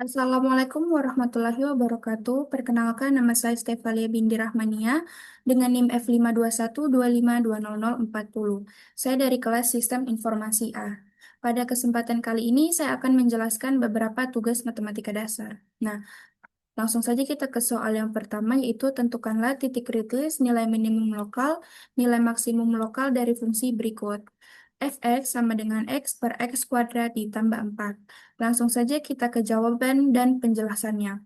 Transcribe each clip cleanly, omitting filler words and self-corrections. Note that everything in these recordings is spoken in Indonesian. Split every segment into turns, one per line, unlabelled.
Assalamualaikum warahmatullahi wabarakatuh. Perkenalkan, nama saya Stefalia Bindi Rahmania dengan NIM F521252040. Saya dari kelas Sistem Informasi A. Pada kesempatan kali ini, saya akan menjelaskan beberapa tugas matematika dasar. Nah, langsung saja kita ke soal yang pertama, yaitu tentukanlah titik kritis nilai minimum lokal, nilai maksimum lokal dari fungsi berikut. Fx sama dengan x per x kuadrat ditambah 4. Langsung saja kita ke jawaban dan penjelasannya.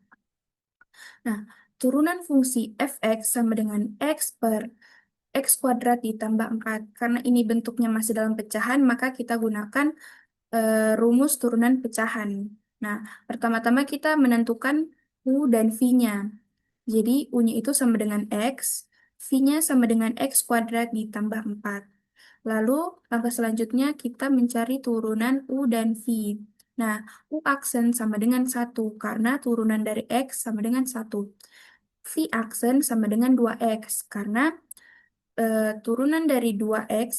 Nah, turunan fungsi fx sama dengan x per x kuadrat ditambah 4. Karena ini bentuknya masih dalam pecahan, maka kita gunakan rumus turunan pecahan. Nah, pertama-tama kita menentukan U dan V-nya. Jadi U-nya itu sama dengan X, V-nya sama dengan X kuadrat ditambah 4. Lalu langkah selanjutnya kita mencari turunan U dan V. Nah, U aksen sama dengan 1 karena turunan dari X sama dengan 1. V aksen sama dengan 2X karena turunan dari 2X,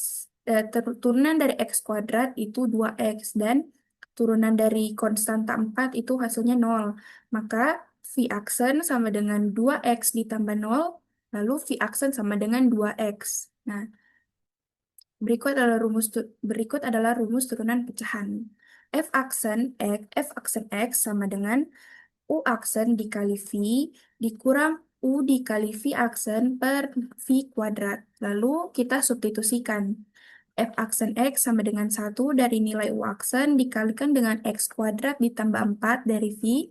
turunan dari X kuadrat itu 2X dan turunan dari konstanta 4 itu hasilnya 0. Maka V aksen sama dengan 2X ditambah 0, lalu V aksen sama dengan 2X. Nah, berikut adalah rumus turunan pecahan. F aksen X sama dengan U aksen dikali V dikurang U dikali V aksen per V kuadrat. Lalu kita substitusikan. F aksen X sama dengan 1 dari nilai U aksen dikalikan dengan X kuadrat ditambah 4 dari V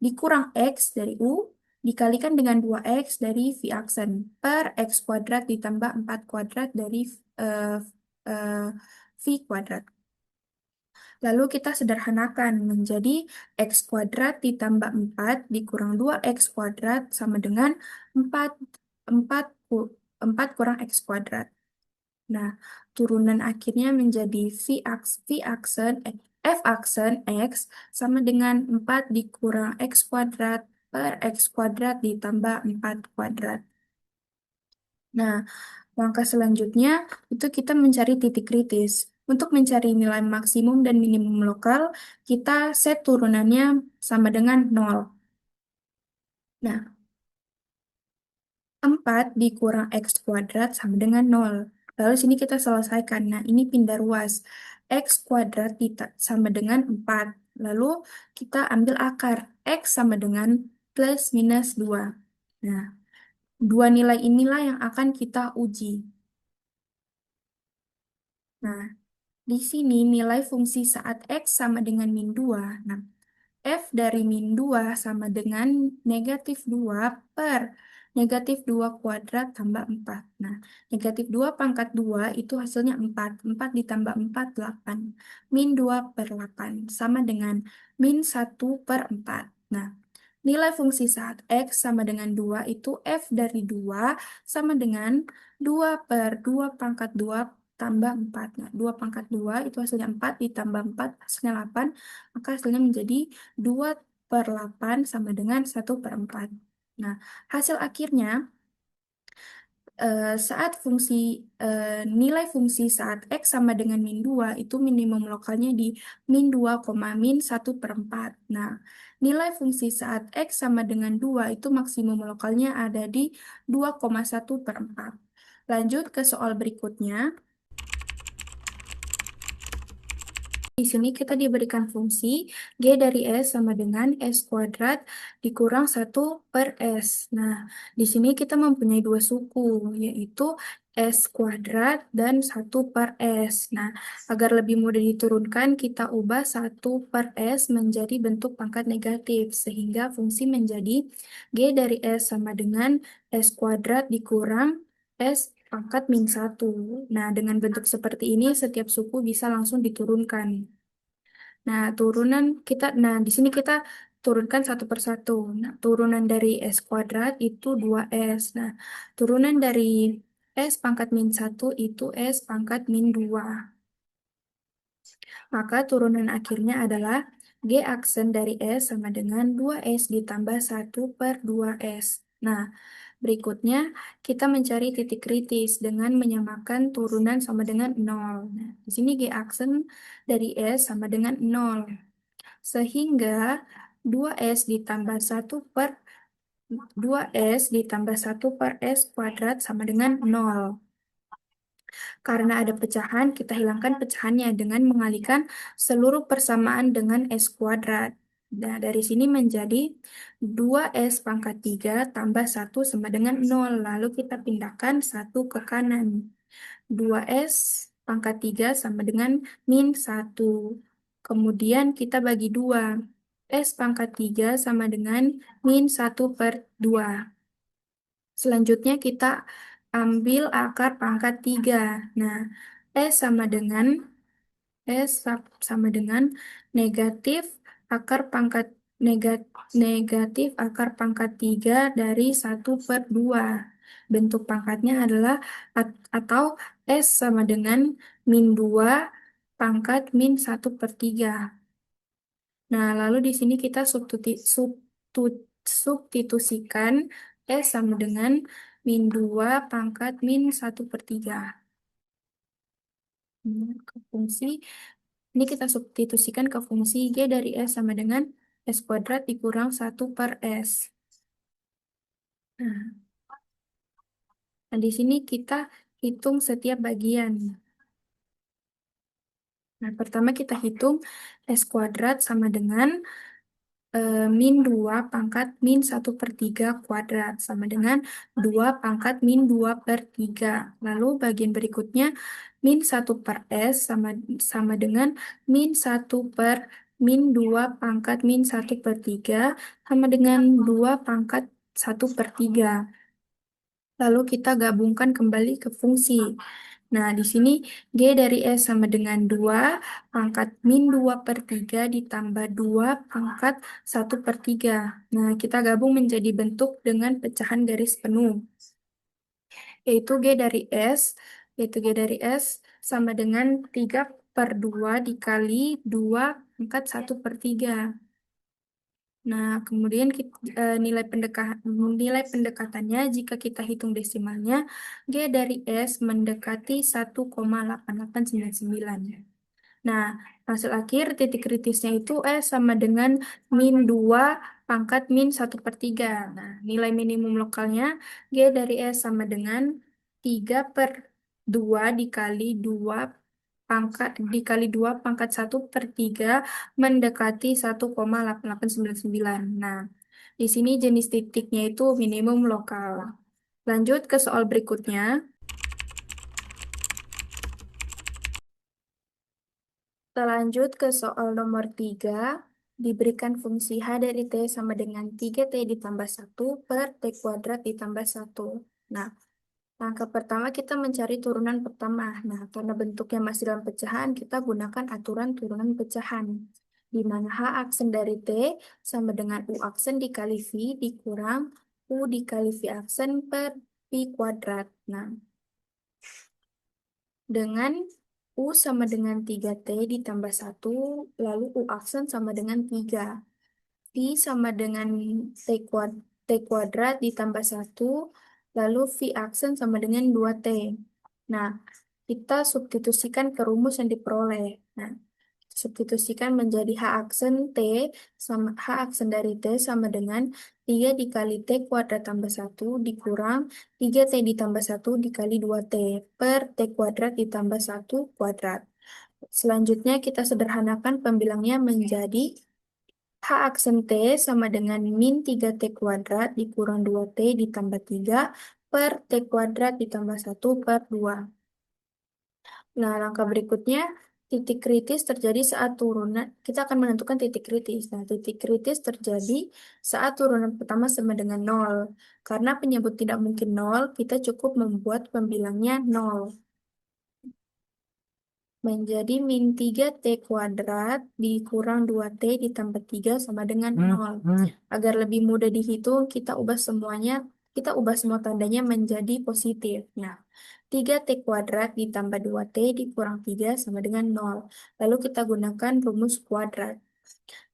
dikurang X dari U dikalikan dengan 2X dari V aksen per X kuadrat ditambah 4 kuadrat dari eh, eh, V kuadrat. Lalu kita sederhanakan menjadi X kuadrat ditambah 4 dikurang 2X kuadrat sama dengan 4, 4, 4 kurang X kuadrat. Nah, turunan akhirnya menjadi F aksen X sama dengan 4 dikurang X kuadrat per X kuadrat ditambah 4 kuadrat. Nah, langkah selanjutnya itu kita mencari titik kritis. Untuk mencari nilai maksimum dan minimum lokal, kita set turunannya sama dengan 0. Nah, 4 dikurang X kuadrat sama dengan 0. Lalu sini kita selesaikan. Nah, ini pindah ruas. X kuadrat sama dengan 4. Lalu kita ambil akar. X sama dengan plus minus 2. Nah, dua nilai inilah yang akan kita uji. Nah, di sini nilai fungsi saat X sama dengan min 2. Nah, F dari min 2 sama dengan negatif 2 per negatif 2 kuadrat tambah 4. Nah, negatif 2 pangkat 2 itu hasilnya 4. 4 ditambah 4, 8. Min 2 per 8 sama dengan min 1 per 4. Nah, nilai fungsi saat X sama dengan 2 itu F dari 2 sama dengan 2 per 2 pangkat 2 tambah 4. Nah, 2 pangkat 2 itu hasilnya 4 ditambah 4 hasilnya 8. Maka hasilnya menjadi 2 per 8 sama dengan 1 per 4. Nah, hasil akhirnya saat fungsi nilai fungsi saat X sama dengan min 2 itu minimum lokalnya di min 2, min 1 per 4. Nah, nilai fungsi saat X sama dengan 2 itu maksimum lokalnya ada di 2,1 per 4. Lanjut ke soal berikutnya. Di sini kita diberikan fungsi G dari S sama dengan S kuadrat dikurang 1 per S. Nah, di sini kita mempunyai dua suku, yaitu S kuadrat dan 1 per S. Nah, agar lebih mudah diturunkan, kita ubah 1 per S menjadi bentuk pangkat negatif, sehingga fungsi menjadi G dari S sama dengan S kuadrat dikurang S pangkat min 1. Nah, dengan bentuk seperti ini, setiap suku bisa langsung diturunkan. Nah, di sini kita turunkan satu persatu. Nah, turunan dari S kuadrat itu 2S. Nah, turunan dari S pangkat min 1 itu S pangkat min 2. Maka turunan akhirnya adalah G aksen dari S sama dengan 2S ditambah 1 per 2S. Nah, berikutnya kita mencari titik kritis dengan menyamakan turunan sama dengan 0. Nah, di sini G aksen dari S sama dengan 0. Sehingga 2S ditambah 2S ditambah 1 per S kuadrat sama dengan 0. Karena ada pecahan, kita hilangkan pecahannya dengan mengalihkan seluruh persamaan dengan S kuadrat. Nah, dari sini menjadi 2S pangkat 3 tambah 1 sama dengan 0. Lalu kita pindahkan 1 ke kanan. 2S pangkat 3 sama dengan min 1. Kemudian kita bagi 2. S pangkat 3 sama dengan min 1/2. Selanjutnya kita ambil akar pangkat 3. Nah, S sama dengan negatif akar pangkat negatif akar pangkat 3 dari 1/2. Bentuk pangkatnya adalah atau S sama dengan min 2 pangkat min 1/3. Nah, lalu di sini kita substitusikan S sama dengan min 2 pangkat min 1/3. Ke fungsi, ini kita substitusikan ke fungsi G dari S sama dengan S kuadrat dikurang 1/S. Nah, di sini kita hitung setiap bagian. Nah, pertama kita hitung S kuadrat sama dengan min 2 pangkat min 1/3 kuadrat sama dengan 2 pangkat min 2/3. Lalu bagian berikutnya min 1/S sama dengan min 1 per min 2 pangkat min 1/3 sama dengan 2 pangkat 1/3. Lalu kita gabungkan kembali ke fungsi. Nah, di sini G dari S sama dengan 2 pangkat min 2/3 ditambah 2 pangkat 1/3. Nah, kita gabung menjadi bentuk dengan pecahan garis penuh. Yaitu yaitu G dari S sama dengan 3/2 dikali 2 pangkat 1/3. Nah, kemudian nilai pendekatannya jika kita hitung desimalnya, G dari S mendekati 1,8899. Nah, hasil akhir titik kritisnya itu S sama dengan min 2 pangkat min 1/3. Nah, nilai minimum lokalnya G dari S sama dengan 3/2 dikali 2 pangkat 1/3 mendekati 1,8899. Nah, di sini jenis titiknya itu minimum lokal. Lanjut ke soal berikutnya. Kita lanjut ke soal nomor 3. Diberikan fungsi H dari T sama dengan 3T ditambah 1 per T kuadrat ditambah 1. Nah, langkah pertama kita mencari turunan pertama. Nah, karena bentuknya masih dalam pecahan, kita gunakan aturan turunan pecahan. Di mana H aksen dari T sama dengan U aksen dikali V dikurang U dikali V aksen per V kuadrat. Nah, dengan U sama dengan 3T ditambah 1, lalu U aksen sama dengan 3. V sama dengan T kuadrat ditambah 1, lalu V aksen sama dengan 2T. Nah, kita substitusikan ke rumus yang diperoleh. Nah, substitusikan menjadi H aksen T sama H aksen dari T sama dengan 3 dikali T kuadrat tambah 1 dikurang 3T ditambah 1 dikali 2T per T kuadrat ditambah 1 kuadrat. Selanjutnya kita sederhanakan pembilangnya menjadi H aksen T sama dengan min 3T kuadrat dikurang 2T ditambah 3 per T kuadrat ditambah 1/2. Nah, langkah berikutnya, titik kritis terjadi saat turunan. Kita akan menentukan titik kritis. Nah, titik kritis terjadi saat turunan pertama sama dengan 0. Karena penyebut tidak mungkin 0, kita cukup membuat pembilangnya 0. Menjadi min 3T kuadrat dikurang 2T ditambah 3 sama dengan 0. Agar lebih mudah dihitung, kita ubah semua tandanya menjadi positif. Nah, 3T kuadrat ditambah 2T dikurang 3 sama dengan 0. Lalu kita gunakan rumus kuadrat.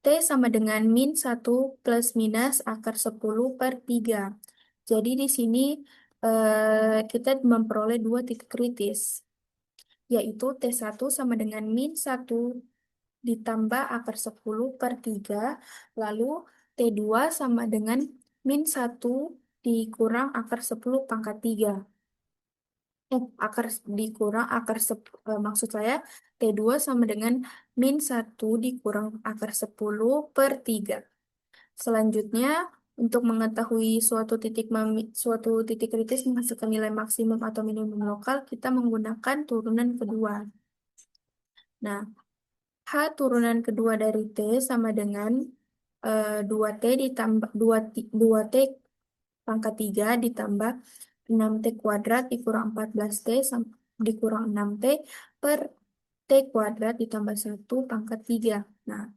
T sama dengan min 1 plus minus akar 10/3. Jadi di sini kita memperoleh dua titik kritis, yaitu T1 sama dengan min 1 ditambah akar 10 per 3, lalu T2 sama dengan min 1 dikurang akar 10 pangkat 3. Akar dikurang akar maksud saya T2 sama dengan min 1 dikurang akar 10 per 3. Selanjutnya, untuk mengetahui suatu titik kritis menghasilkan nilai maksimum atau minimum lokal, kita menggunakan turunan kedua. Nah, H turunan kedua dari T sama dengan 2T ditambah 2T pangkat 3 ditambah 6T kuadrat dikurang 14T dikurang 6T per T kuadrat ditambah 1 pangkat 3. Nah,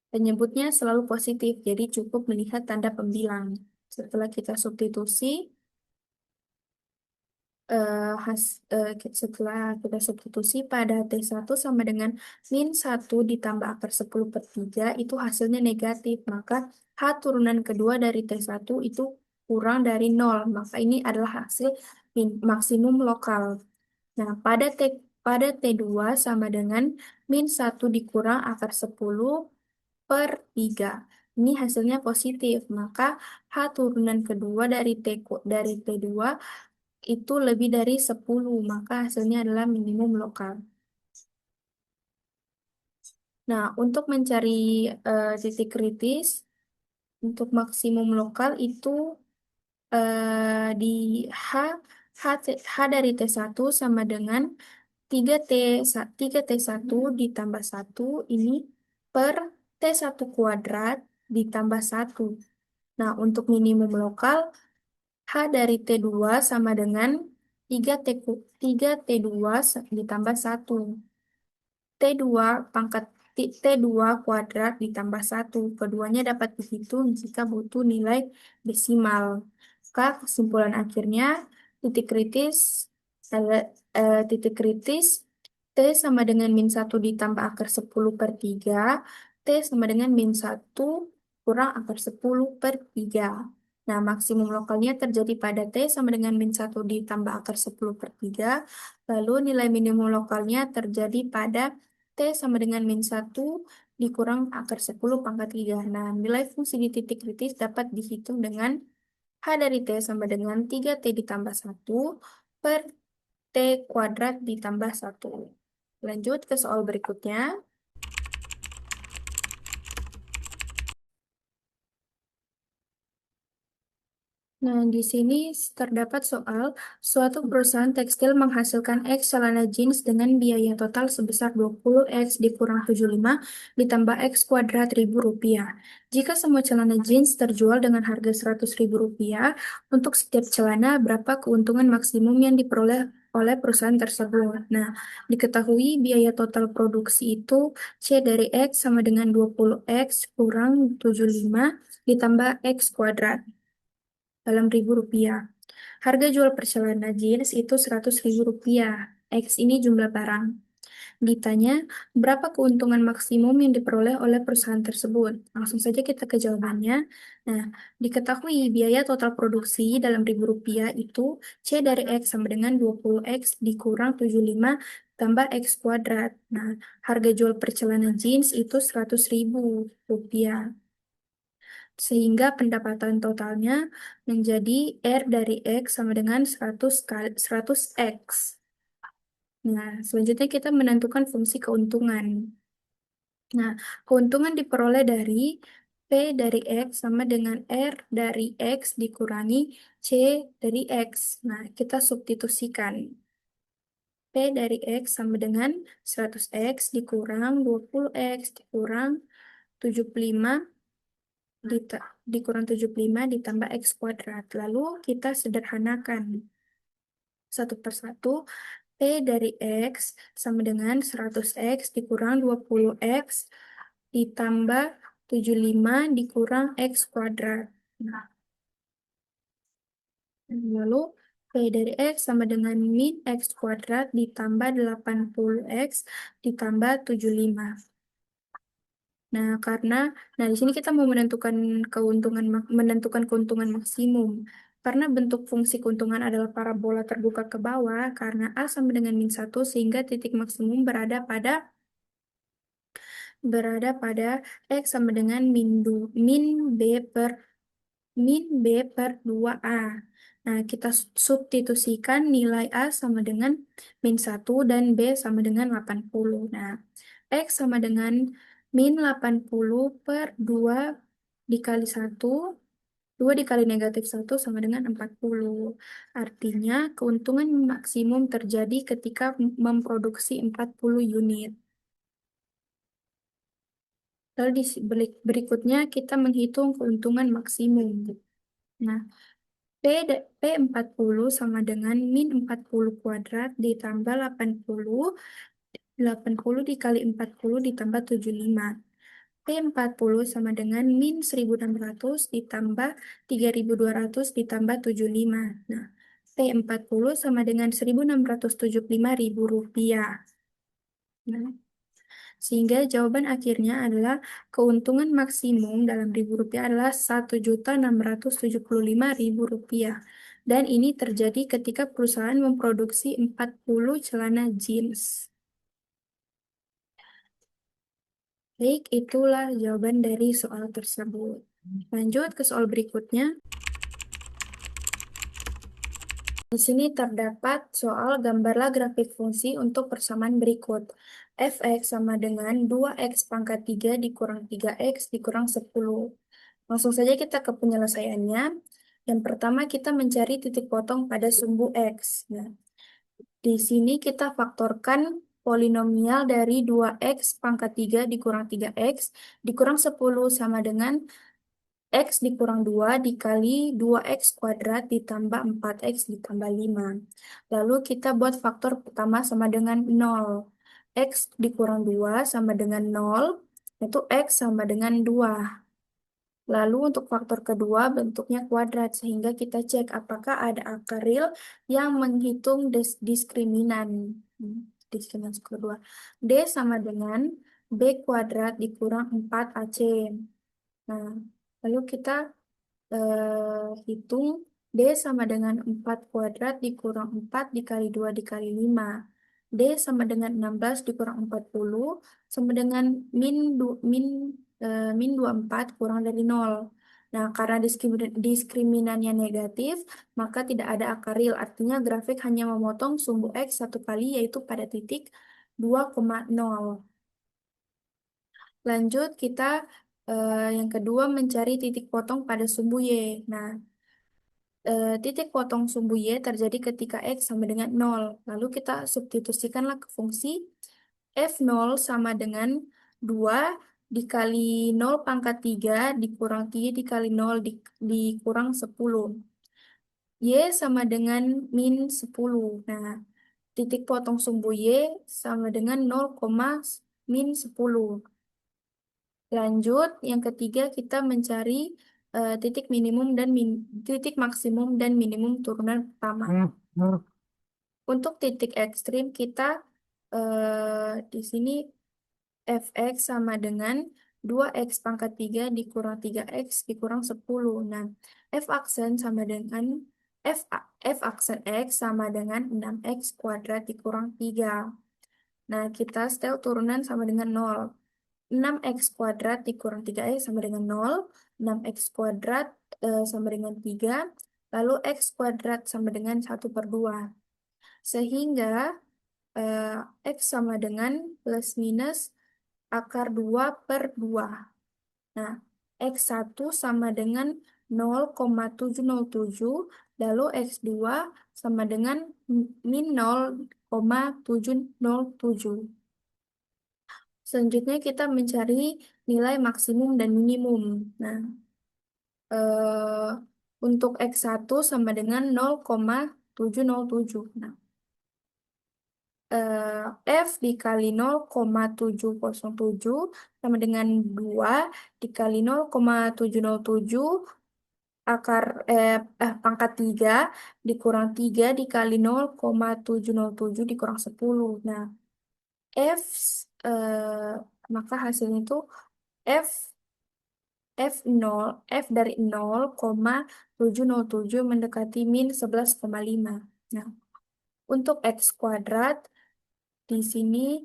penyebutnya selalu positif, jadi cukup melihat tanda pembilang. Setelah kita substitusi, setelah kita substitusi pada T1 sama dengan min 1 ditambah akar 10 per 3, itu hasilnya negatif. Maka H turunan kedua dari T1 itu kurang dari 0. Maka ini adalah hasil maksimum lokal. Nah, pada T2 sama dengan min 1 dikurang akar 10 per 3. Ini hasilnya positif, maka H turunan kedua dari T2 itu lebih dari 10, maka hasilnya adalah minimum lokal. Nah, untuk mencari titik kritis, untuk maksimum lokal itu di H, H dari T1 sama dengan 3T1 ditambah 1 ini per T1 kuadrat ditambah 1. Nah, untuk minimum lokal, H dari T2 sama dengan 3T2 ditambah 1. T2 pangkat T2 kuadrat ditambah 1. Keduanya dapat dihitung jika butuh nilai desimal. Maka kesimpulan akhirnya titik kritis adalah titik kritis T sama dengan min 1 ditambah akar 10 per 3. T sama dengan min 1 kurang akar 10 per 3. Nah, maksimum lokalnya terjadi pada T sama dengan min 1 ditambah akar 10 per 3. Lalu nilai minimum lokalnya terjadi pada T sama dengan min 1 dikurang akar 10 pangkat 3. Nah, nilai fungsi di titik kritis dapat dihitung dengan H dari T sama dengan 3T ditambah 1 per T kuadrat ditambah 1. Lanjut ke soal berikutnya. Nah, di sini terdapat soal suatu perusahaan tekstil menghasilkan X celana jeans dengan biaya total sebesar 20X dikurang 75 ditambah X kuadrat ribu rupiah. Jika semua celana jeans terjual dengan harga 100.000 rupiah, untuk setiap celana berapa keuntungan maksimum yang diperoleh oleh perusahaan tersebut? Nah, diketahui biaya total produksi itu C dari X sama dengan 20X kurang 75 ditambah X kuadrat dalam ribu rupiah. Harga jual per celana jeans itu 100.000 rupiah. X ini jumlah barang. Ditanya, berapa keuntungan maksimum yang diperoleh oleh perusahaan tersebut? Langsung saja kita ke jawabannya. Nah, diketahui biaya total produksi dalam ribu rupiah itu C dari X sama dengan 20X dikurang 75 tambah X kuadrat. Nah, harga jual per celana jeans itu 100.000 rupiah. Sehingga pendapatan totalnya menjadi R dari X sama dengan 100 kali 100X. Nah, selanjutnya kita menentukan fungsi keuntungan. Nah, keuntungan diperoleh dari P dari X sama dengan R dari X dikurangi C dari X. Nah, kita substitusikan. P dari X sama dengan 100X dikurang 20X dikurang 75 dikurang 75 ditambah X kuadrat. Lalu kita sederhanakan satu persatu. P dari X sama dengan 100X dikurang 20X ditambah 75 dikurang X kuadrat. Nah, lalu P dari X sama dengan min X kuadrat ditambah 80X ditambah 75. Nah, di sini kita mau menentukan keuntungan maksimum. Karena bentuk fungsi keuntungan adalah parabola terbuka ke bawah, karena A sama dengan min 1, sehingga titik maksimum berada pada berada pada X sama dengan min B per min B per 2A. Nah, kita substitusikan nilai A sama dengan min 1 dan B sama dengan 80. Nah, X sama dengan min 80 per 2 dikali 1, 2 dikali -1 sama dengan 40. Artinya, keuntungan maksimum terjadi ketika memproduksi 40 unit. Lalu berikutnya kita menghitung keuntungan maksimum. Nah, P40 sama dengan min 40 kuadrat ditambah 80, 80 dikali 40 ditambah 75. P40 sama dengan min 1600 ditambah 3200 ditambah 75. Nah, P40 sama dengan 1675.000 rupiah. Nah, sehingga jawaban akhirnya adalah keuntungan maksimum dalam ribu rupiah adalah 1.675.000 rupiah. Dan ini terjadi ketika perusahaan memproduksi 40 celana jeans. Baik, itulah jawaban dari soal tersebut. Lanjut ke soal berikutnya. Di sini terdapat soal gambarlah grafik fungsi untuk persamaan berikut. Fx sama dengan 2x pangkat 3 dikurang 3x dikurang 10. Langsung saja kita ke penyelesaiannya. Yang pertama kita mencari titik potong pada sumbu x. Nah, di sini kita faktorkan polinomial dari 2x pangkat 3 dikurang 3x dikurang 10 sama dengan X dikurang 2 dikali 2X kuadrat ditambah 4X ditambah 5. Lalu kita buat faktor pertama sama dengan 0. X dikurang 2 sama dengan 0, itu X sama dengan 2. Lalu untuk faktor kedua bentuknya kuadrat, sehingga kita cek apakah ada akar real yang menghitung diskriminan. Diskriminan kedua. D sama dengan B kuadrat dikurang 4AC. Nah, lalu kita hitung D sama dengan 4 kuadrat dikurang 4 dikali 2 dikali 5. D sama dengan 16 dikurang 40 sama dengan min 24 kurang dari 0. Nah, karena diskriminannya negatif, maka tidak ada akar real. Artinya grafik hanya memotong sumbu X satu kali, yaitu pada titik 2,0. Lanjut, kita yang kedua mencari titik potong pada sumbu Y. Nah, titik potong sumbu Y terjadi ketika X sama dengan 0. Lalu kita substitusikanlah ke fungsi F0 sama dengan 2 dikali 0 pangkat 3 dikurang 3 dikali 0 dikurang 10. Y sama dengan min 10. Nah, titik potong sumbu Y sama dengan 0, min 10. Lanjut, yang ketiga kita mencari titik minimum dan titik maksimum dan minimum turunan pertama. Untuk titik ekstrim kita di sini fx sama dengan 2x pangkat 3 dikurang 3x dikurang 10. Nah, f aksen sama dengan f aksen x sama dengan 6x kuadrat dikurang 3. Nah, kita setel turunan sama dengan 0. 6x kuadrat dikurang 3x sama dengan 0, 6x kuadrat sama dengan 3, lalu x kuadrat sama dengan 1/2. Sehingga eh, x sama dengan plus minus akar 2/2. Nah, x1 sama dengan 0,707, lalu x2 sama dengan min 0,707. Selanjutnya kita mencari nilai maksimum dan minimum. Nah, untuk X1 sama dengan 0,707. Nah, F dikali 0,707 sama dengan 2 dikali 0,707 akar pangkat 3 dikurang 3 dikali 0,707 dikurang 10. Nah, F eh, maka hasilnya itu F F0, F dari 0,707 mendekati min 11,5. Nah, untuk X kuadrat di sini,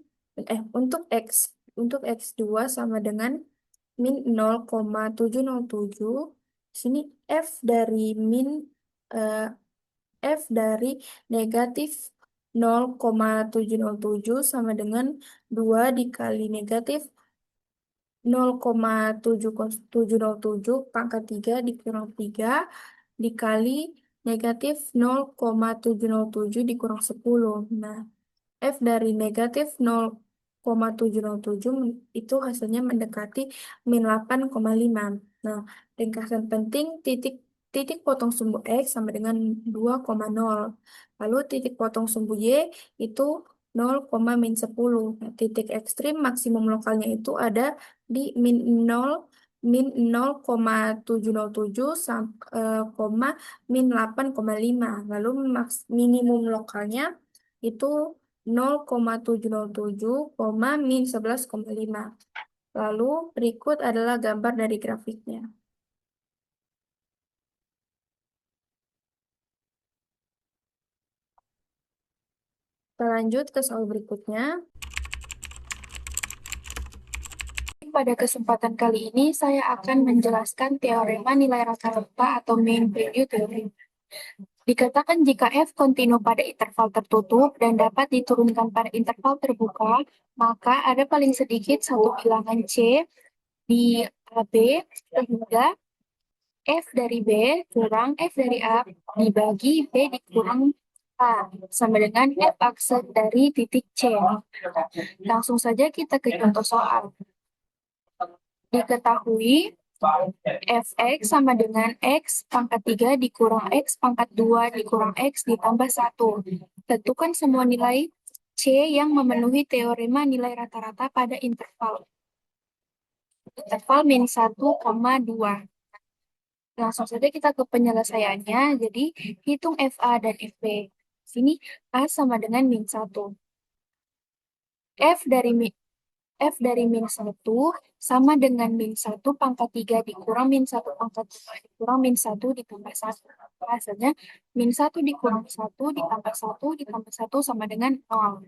untuk X untuk X2 sama dengan min 0,707. Sini F dari min eh, F dari negatif 0,707 sama dengan 2 dikali negatif 0,707 pangkat 3 dikurang 3 dikali negatif 0,707 dikurang 10. Nah, F dari negatif 0,707 itu hasilnya mendekati min 8,5. Nah, ringkasan penting titik titik potong sumbu X sama dengan 2,0. Lalu titik potong sumbu Y itu 0,-10. Nah, titik ekstrim maksimum lokalnya itu ada di min 0 min 0,707 koma min 8,5. Lalu minimum lokalnya itu 0,707, min 11,5. Lalu berikut adalah gambar dari grafiknya. Kita lanjut ke soal berikutnya. Pada kesempatan kali ini, saya akan menjelaskan teorema nilai rata-rata atau mean value theorem. Dikatakan jika F kontinu pada interval tertutup dan dapat diturunkan pada interval terbuka, maka ada paling sedikit satu bilangan C di AB sehingga F dari B kurang F dari A dibagi B dikurang A sama dengan F aksen dari titik C. Langsung saja kita ke contoh soal. Diketahui Fx sama dengan X pangkat 3 dikurang X pangkat 2 dikurang X ditambah 1. Tentukan semua nilai C yang memenuhi teorema nilai rata-rata pada interval. Interval min 1,2. Langsung saja kita ke penyelesaiannya. Jadi, hitung FA dan FB. Sini A sama dengan min 1. F dari min 1 sama dengan min 1 pangkat 3 dikurang min 1 pangkat 2 dikurang min 1 ditambah 1. Hasilnya min 1 dikurang 1 ditambah 1 ditambah 1 sama dengan 0.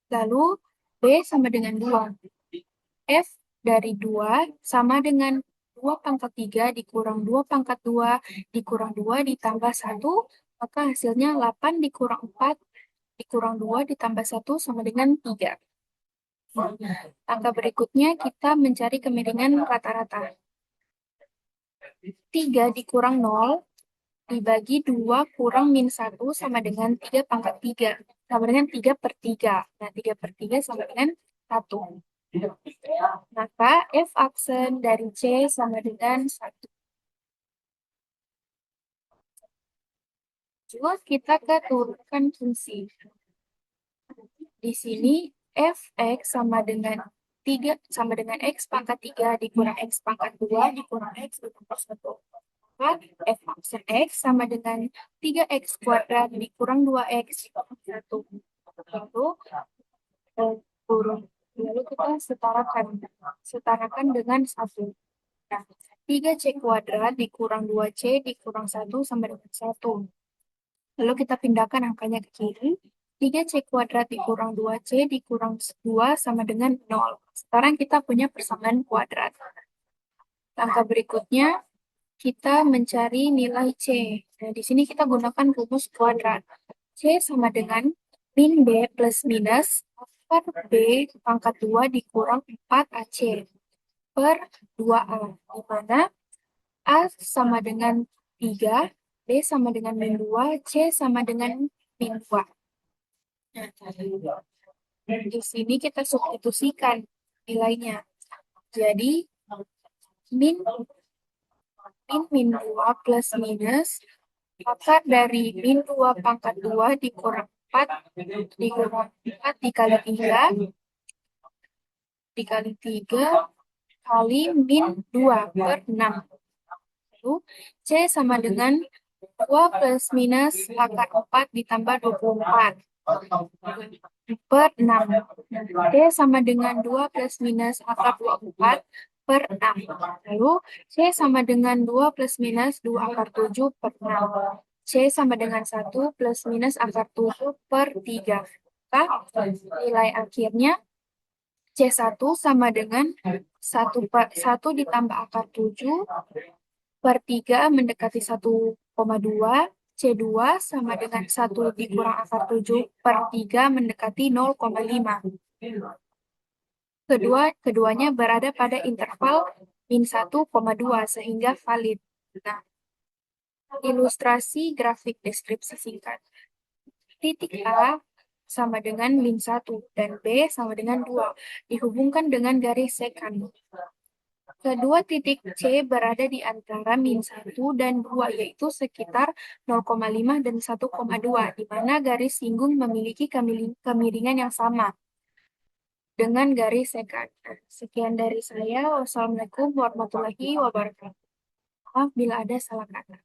Lalu B sama dengan 2. F dari 2 sama dengan 2 pangkat 3 dikurang 2 pangkat 2 dikurang 2 ditambah 1, maka hasilnya 8 dikurang 4 dikurang 2 ditambah 1 sama dengan 3. Angka berikutnya kita mencari kemiringan rata-rata. 3 dikurang 0 dibagi 2 kurang min 1 sama dengan 3 pangkat 3. Sama dengan 3 per 3. Nah, 3 per 3 sama dengan 1. Maka F aksen dari C sama dengan 1. Juga kita keturunkan fungsi. Di sini Fx sama dengan 3 sama dengan X pangkat 3 dikurang X pangkat 2 dikurang X ditambah 1. Maka F aksen X sama dengan 3X kuadrat dikurang 2X dikurang 1. Lalu turun. Lalu kita setarakan dengan 1. Nah, 3C kuadrat dikurang 2C dikurang 1 sama dengan 1. Lalu kita pindahkan angkanya ke kiri. 3C kuadrat dikurang 2C dikurang 2 sama dengan 0. Sekarang kita punya persamaan kuadrat. Langkah berikutnya, kita mencari nilai C. Nah, di sini kita gunakan rumus kuadrat. C sama dengan min B plus minus per B pangkat 2 dikurang 4AC per 2A. Di mana A sama dengan 3, B sama dengan min 2, C sama dengan min 2. Nah, di sini kita substitusikan nilainya. Jadi, min 2 plus minus akar dari min 2 pangkat 2 dikurang 4 dikurang 4 dikali 3 kali min 2 per 6. Lalu C sama dengan 2 plus minus akar 4 ditambah 24 per 6. D sama dengan 2 plus minus akar 24 per 6. Lalu C sama dengan 2 plus minus 2 akar 7 per 6. C sama dengan 1 plus minus akar 7 per 3. Maka nilai akhirnya C1 sama dengan 1 ditambah akar 7 per 3 mendekati 1,2. C2 sama dengan 1 dikurang akar 7 per 3 mendekati 0,5. Keduanya berada pada interval min 1,2 sehingga valid. Nah, ilustrasi grafik deskripsi singkat. Titik A sama dengan min 1 dan B sama dengan 2 dihubungkan dengan garis sekant. Kedua titik C berada di antara min 1 dan 2, yaitu sekitar 0,5 dan 1,2, di mana garis singgung memiliki kemiringan yang sama dengan garis sekant. Sekian dari saya. Wassalamualaikum warahmatullahi wabarakatuh. Maaf bila ada salah kata.